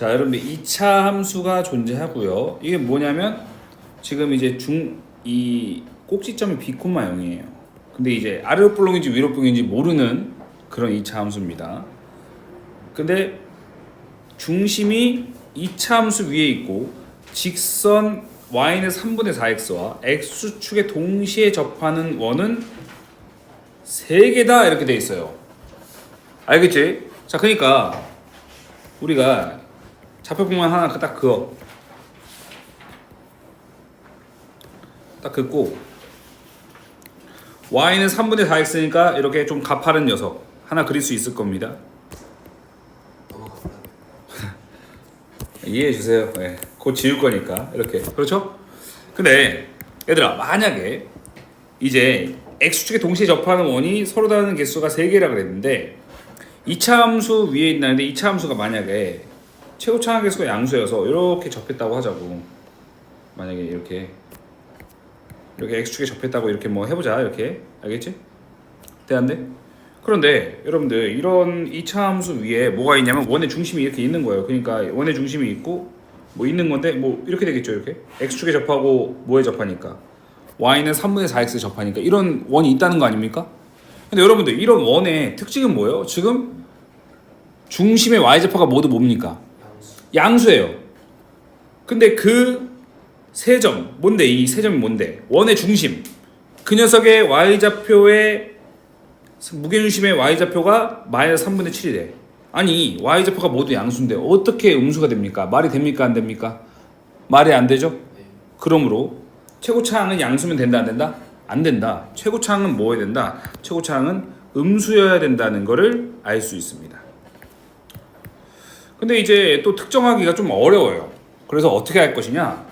자, 여러분들 2차 함수가 존재하고요. 이게 뭐냐면 지금 이제 이 꼭지점이 b, 0이에요. 근데 이제 아래로 볼록인지 위로 볼록인지 모르는 그런 2차 함수입니다. 근데 중심이 2차 함수 위에 있고 직선 y는 3분의 4x와 x축에 동시에 접하는 원은 3개다 이렇게 돼 있어요. 알겠지? 자, 그러니까 우리가 좌표평면 하나 딱 그어. 딱 긋고 y는 3분의 4x니까 이렇게 좀 가파른 녀석 하나 그릴 수 있을 겁니다. 이해해 주세요. 네. 곧 지울 거니까 이렇게. 그렇죠? 근데 얘들아, 만약에 이제 x축에 동시에 접하는 원이 서로 다른 개수가 3개라 그랬는데 2차 함수 위에 있는데 2차 함수가 만약에 최고차항 개수가 양수여서 이렇게 접했다고 하자고. 만약에 이렇게 x축에 접했다고 이렇게 뭐 해보자. 이렇게. 알겠지? 돼, 안 돼? 그런데 여러분들 이런 2차 함수 위에 뭐가 있냐면 원의 중심이 이렇게 있는 거예요. 그러니까 원의 중심이 있고 뭐 있는 건데 뭐 이렇게 되겠죠. 이렇게 x축에 접하고 뭐에 접하니까 y는 3분의 4x 접하니까 이런 원이 있다는 거 아닙니까? 근데 여러분들 이런 원의 특징은 뭐예요? 지금 중심의 y좌표가 모두 뭡니까? 양수예요. 근데 그 세 점 뭔데? 이 세 점이 뭔데? 원의 중심 그 녀석의 y좌표의 무게중심의 y좌표가 마이너스 3분의 7이래. 아니 y좌표가 모두 양수인데 어떻게 음수가 됩니까? 말이 됩니까? 안 됩니까? 말이 안 되죠? 그러므로 최고차항은 양수면 된다 안 된다? 안 된다. 최고차항은 뭐 해야 된다? 최고차항은 음수여야 된다는 것을 알 수 있습니다. 근데 이제 또 특정하기가 좀 어려워요. 그래서 어떻게 할 것이냐?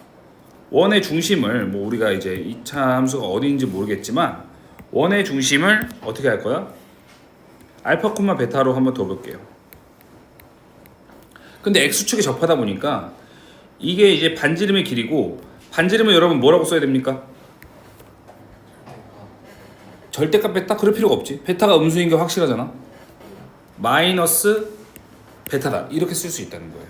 원의 중심을 뭐 우리가 이제 2차 함수가 어디인지 모르겠지만 원의 중심을 어떻게 할 거야? 알파, 베타로 한번 둬볼게요. 근데 x축에 접하다 보니까 이게 이제 반지름의 길이고 반지름은 여러분 뭐라고 써야 됩니까? 절대값 베타? 그럴 필요가 없지. 베타가 음수인 게 확실하잖아. 마이너스 베타다. 이렇게 쓸 수 있다는 거예요.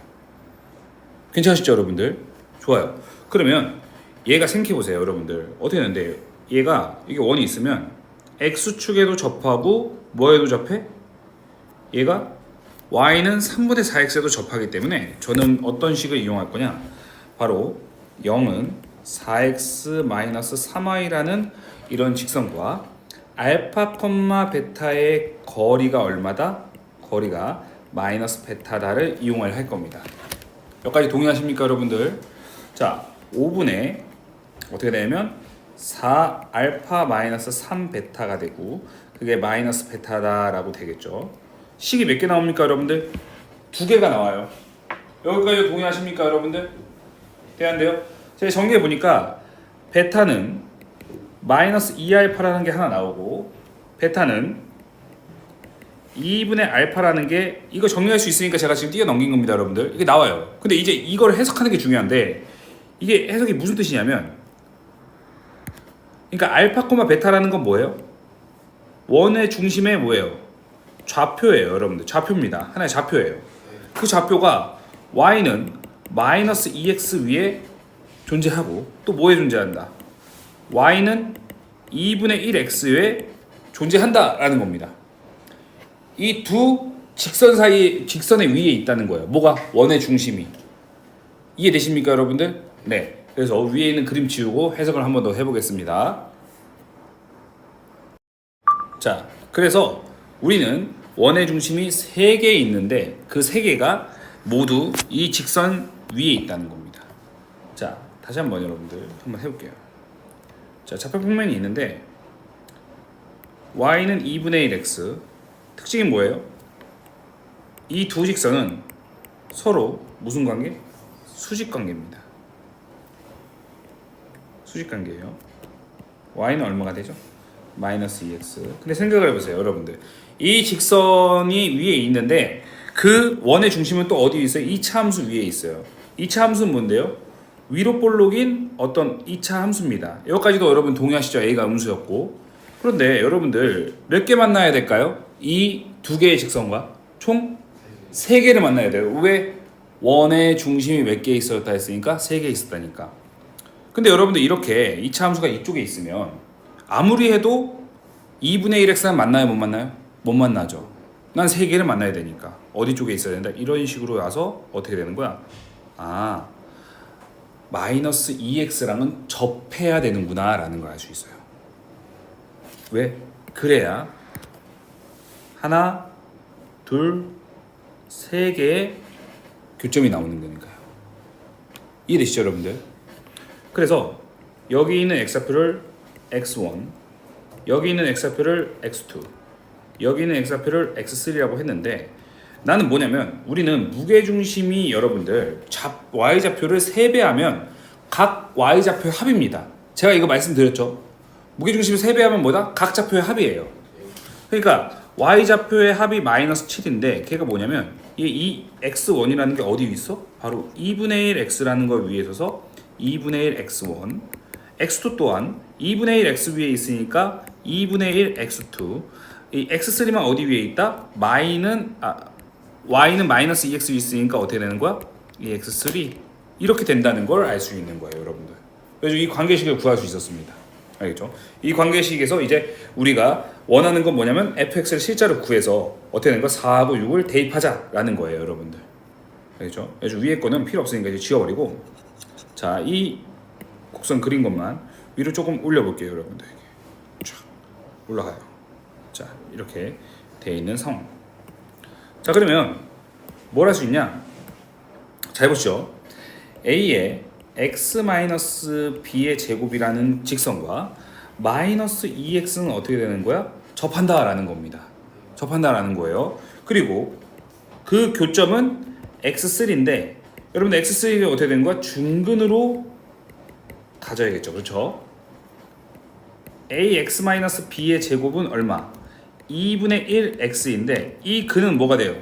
괜찮으시죠, 여러분들? 좋아요. 그러면 얘가 생각해보세요, 여러분들. 어떻게 되는데 얘가 이게 원이 있으면 x축에도 접하고 뭐에도 접해? 얘가 y는 3분의 4x에도 접하기 때문에 저는 어떤 식을 이용할 거냐? 바로 0은 4x-3y라는 이런 직선과 알파, 베타의 거리가 얼마다? 거리가 마이너스 베타다를 이용을 할 겁니다. 여기까지 동의하십니까, 여러분들? 자, 5분의 어떻게 되냐면 4알파 마이너스 3베타가 되고 그게 마이너스 베타다라고 되겠죠. 식이 몇 개 나옵니까, 여러분들? 2개가 나와요. 여기까지 동의하십니까, 여러분들? 돼안돼요? 제가 정리해 보니까 베타는 마이너스 2알파라는 게 하나 나오고 베타는 2분의 알파라는 게 이거 정리할 수 있으니까 제가 지금 뛰어넘긴 겁니다, 여러분들. 이게 나와요. 근데 이제 이걸 해석하는 게 중요한데 이게 해석이 무슨 뜻이냐면 그러니까 알파, 베타라는 건 뭐예요? 원의 중심에 뭐예요? 좌표예요, 여러분들. 좌표입니다. 하나의 좌표예요. 그 좌표가 y는 마이너스 2x 위에 존재하고 또 뭐에 존재한다? y는 2분의 1x에 존재한다라는 겁니다. 이 두 직선 사이, 직선의 위에 있다는 거예요. 뭐가? 원의 중심이. 이해되십니까, 여러분들? 네. 그래서 위에 있는 그림 지우고 해석을 한 번 더 해보겠습니다. 자, 그래서 우리는 원의 중심이 3개 있는데 그 3개가 모두 이 직선 위에 있다는 겁니다. 자, 다시 한번 여러분들 한번 해볼게요. 자, 좌표평면이 있는데 y는 2분의 1x 특징이 뭐예요? 이 두 직선은 서로 무슨 관계? 수직 관계입니다. 수직 관계예요. y는 얼마가 되죠? 마이너스 2x. 근데 생각을 해보세요, 여러분들. 이 직선이 위에 있는데 그 원의 중심은 또 어디 있어요? 2차 함수 위에 있어요. 2차 함수는 뭔데요? 위로 볼록인 어떤 2차 함수입니다. 여기까지도 여러분 동의하시죠? a가 음수였고. 그런데 여러분들 몇 개 만나야 될까요? 이 두 개의 직선과 총 3개를 만나야 돼요. 왜? 원의 중심이 몇 개 있었다 했으니까 3개 있었다니까. 근데 여러분들 이렇게 이차 함수가 이쪽에 있으면 아무리 해도 2분의 1x는 만나요 못 만나요? 못 만나죠. 난 3개를 만나야 되니까 어디 쪽에 있어야 된다. 이런 식으로 와서 어떻게 되는 거야? 아, 마이너스 2x랑은 접해야 되는구나 라는 걸 알 수 있어요. 왜? 그래야 하나, 둘, 3개의 교점이 나오는 거니까요. 이해되시죠 여러분들? 그래서 여기 있는 x좌표를 x1, 여기 있는 x좌표를 x2, 여기 있는 x좌표를 x3라고 했는데 나는 뭐냐면 우리는 무게중심이 여러분들 y좌표를 3배하면 각 y좌표의 합입니다. 제가 이거 말씀드렸죠. 무게중심을 3배하면 뭐다? 각 좌표의 합이에요. 그러니까 y좌표의 합이 마이너스 7인데 걔가 뭐냐면 이 x1이라는 게 어디 있어? 바로 2분의 1 x라는 걸 위에 서서 2분의 1 x1, x2 또한 2분의 1 x 위에 있으니까 2분의 1 x2, 이 x3만 어디 위에 있다? y는 마이너스 2x 위에 있으니까 어떻게 되는 거야? 이 x3 이렇게 된다는 걸 알 수 있는 거예요 여러분들. 그래서 이 관계식을 구할 수 있었습니다. 알겠죠? 이 관계식에서 이제 우리가 원하는 건 뭐냐면 fx를 실자로 구해서 어떻게 되는 거야? 4하고 6을 대입하자라는 거예요 여러분들. 알겠죠? 그래서 위에 거는 필요 없으니까 이제 지워버리고, 자, 이 곡선 그린 것만 위로 조금 올려볼게요 여러분들. 쫙 올라가요. 자, 이렇게 돼 있는 상황. 자, 그러면 뭘 할 수 있냐? 잘 보시죠. a의 x-b의 제곱이라는 직선과 마이너스 2x는 어떻게 되는 거야? 접한다라는 겁니다. 접한다라는 거예요. 그리고 그 교점은 x3인데 여러분들 x3가 어떻게 되는 거야? 중근으로 가져야겠죠. 그렇죠? ax-b의 제곱은 얼마? 2분의 1x인데 이 근은 뭐가 돼요?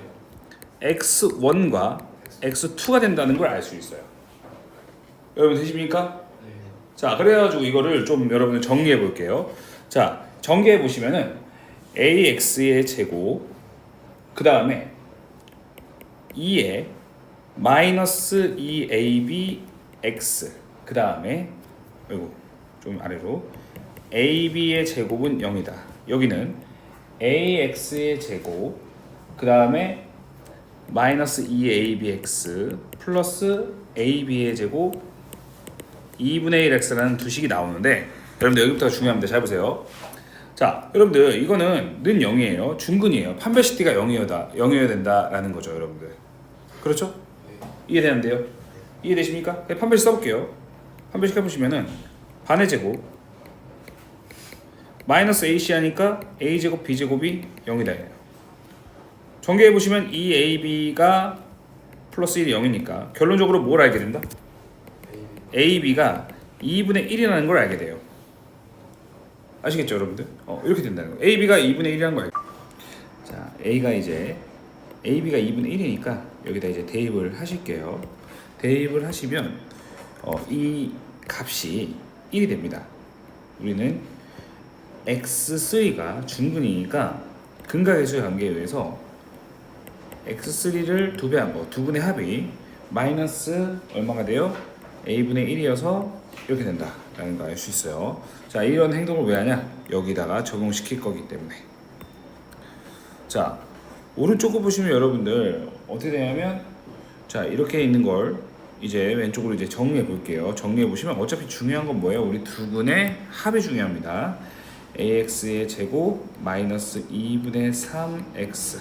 x1과 x2가 된다는 걸 알 수 있어요. 여러분 되십니까? 네. 자, 그래가지고 이거를 좀 여러분들 정리해 볼게요. 자, 정리해 보시면은 ax의 제곱, 그 다음에 2에 마이너스 2abx, 그 다음에 이거 좀 아래로 ab의 제곱은 0이다. 여기는 ax의 제곱, 그 다음에 마이너스 2abx 플러스 ab의 제곱 2분의 1x라는 두 식이 나오는데 여러분들 여기부터가 중요합니다. 잘 보세요. 자, 여러분들 이거는 는 0이에요. 중근이에요. 판별식 t가 0이어야 된다라는 거죠 여러분들. 그렇죠? 이해되는데요? 이해되십니까? 판별식 써볼게요. 판별식 해보시면은 반의 제곱 마이너스 ac 하니까 a제곱 b제곱이 0이다. 전개해보시면 2ab가 플러스 1이 0이니까 결론적으로 뭘 알게 된다? ab가 2분의 1이라는 걸 알게 돼요. 아시겠죠 여러분들? 이렇게 된다는 거예요. ab가 2분의 1이라는 걸 알게 돼요. 자, ab가 2분의 1이니까 여기다 이제 대입을 하실게요. 대입을 하시면 이 값이 1이 됩니다. 우리는 x3가 중근이니까 근각계수의 관계에 의해서 x3를 2배한 거, 2분의 합이 마이너스 얼마가 돼요? a분의 1이어서 이렇게 된다라는 거 알 수 있어요. 자, 이런 행동을 왜 하냐? 여기다가 적용시킬 거기 때문에. 자, 오른쪽을 보시면 여러분들 어떻게 되냐면, 자, 이렇게 있는 걸 이제 왼쪽으로 이제 정리해 볼게요. 정리해 보시면 어차피 중요한 건 뭐예요? 우리 두 근의 합이 중요합니다. ax의 제곱 마이너스 2분의 3x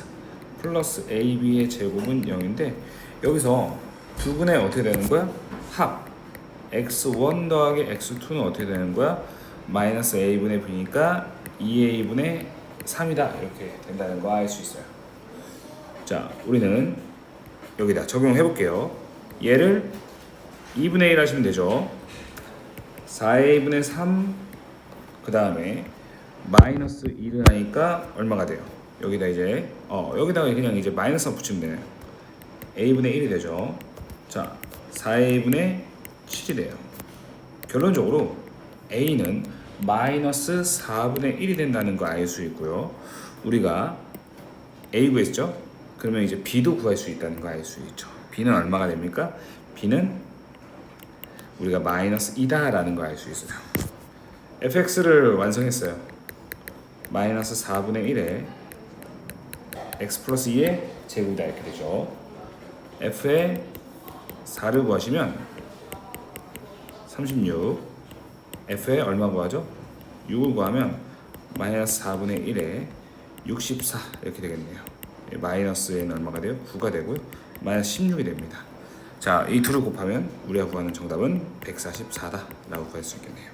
플러스 ab의 제곱은 0인데 여기서 두 근의 어떻게 되는 거야? 합 x1 더하기 x2는 어떻게 되는 거야? 마이너스 a분의 b니까 2a분의 3이다 이렇게 된다는 거 알 수 있어요. 자, 우리는 여기다 적용해 볼게요. 얘를 2분의 1 하시면 되죠. 4a분의 3 그 다음에 마이너스 1을 하니까 얼마가 돼요? 여기다 이제 여기다가 그냥 이제 마이너스만 붙이면 되네요. a분의 1이 되죠. 자, 4a분의 7이 돼요. 결론적으로 a는 마이너스 4분의 1이 된다는 거 알 수 있고요. 우리가 a 구했죠? 그러면 이제 b도 구할 수 있다는 거 알 수 있죠. b는 얼마가 됩니까? b는 우리가 마이너스 2다 라는 걸 알 수 있어요. fx를 완성했어요. 마이너스 4분의 1에 x 플러스 2의 제곱이다 이렇게 되죠. f의 4를 구하시면 36, f의 얼마 구하죠? 6을 구하면 마이너스 4분의 1에 64 이렇게 되겠네요. 마이너스에는 얼마가 돼요? 9가 되고요. 마이너스 16이 됩니다. 자, 이 둘을 곱하면 우리가 구하는 정답은 144다 라고 구할 수 있겠네요.